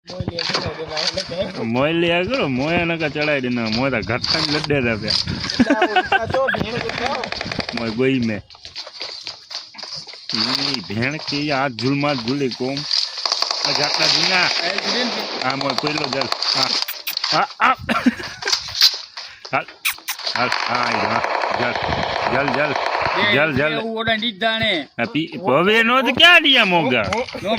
मोय लिया करो मोय ना का चढ़ाई देना मोय ता घर तक लड्डे दा पे मोय गोई में ये भेड़ की आज जुलमा जुले कोम जाता दुनिया आ मोय पहिलो जल आ आ आ जल जल जल जल जल ओडा नीदाने अभी पवे नो तो क्या दिया मोगा नो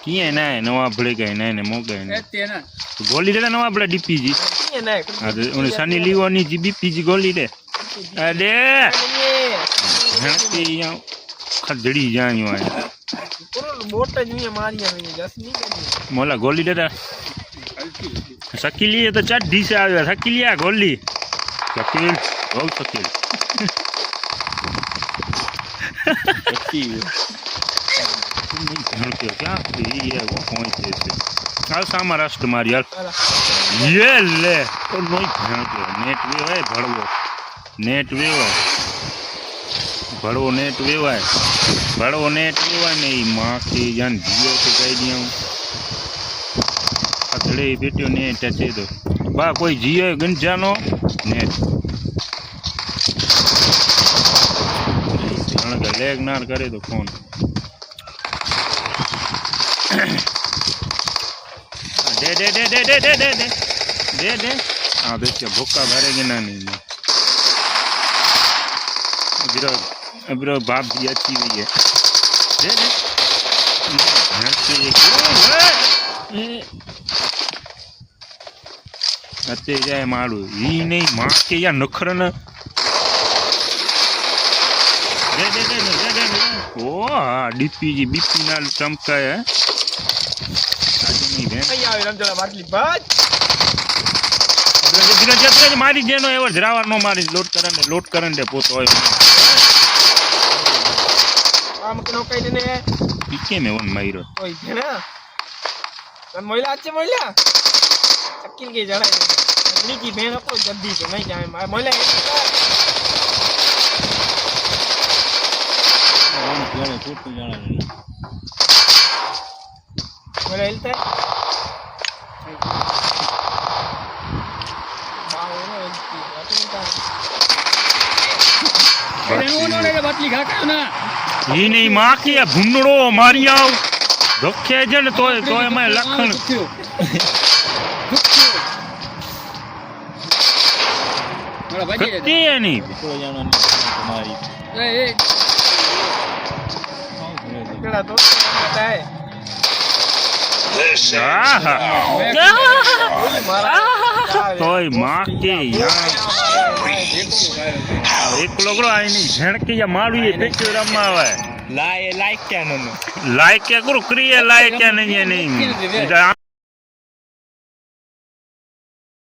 किए ना नवा बड़े गए ना ने मोगा ने तेना गोली दे नवा बड़ा डीपी जी अरे उन्हें सनी लीवोनी जी बीपी जी गोली दे अरे हंसी या खजड़ी जानी वाय मोटा जुए मारिया में जसनी के मोला गोली दे सकीली तो चड्डी से आवे सकीलिया गोली सकील बहुत सकील क्या ये वो पॉइंट है हाल सामा राष्ट्र मारी यार ये ले तो नहीं भैन के नेट वे है भड़वो नेट वे है भड़वो नेट वे है भड़वो नेट वे है नहीं मां की जान जियो के कह दिया हूं अतड़े बेटियो नेट अच्छे तो बा कोई जियो गंजानो नेट लेग नार करे तो फोन दे दे दे दे दे दे दे दे दे दे हाँ देखिए भूखा भरेगी ना नहीं बिरो बिरो बाप भी अच्छी हुई है दे दे अच्छे जाए मारू ये नहीं माँ के या नखरन दे दे दे दे दे ओ डीपी जी बीपी नाल चमका है मारी जेनो एवर जरावर नो मारी लोट करन दे पोतो होय काम कनो कई देने पीके में वन माइरो ओय भेना तन मोइला अच्छे मोइला शकील के जड़ा नी की भेन तो जल्दी तो नहीं जाए मोइला जाने फुट जाना नहीं मोइला हिलता है ये नहीं माँ की भुंडड़ो मारी आओ धोखे जन तो मैं लखन कत्ती है नहीं केड़ा तो पता है तोय माँ के यार एक लोग आई नहीं झड़ के या मारू ये देख रमा है लाइक क्या करो क्रिया लाइक क्या नहीं है नहीं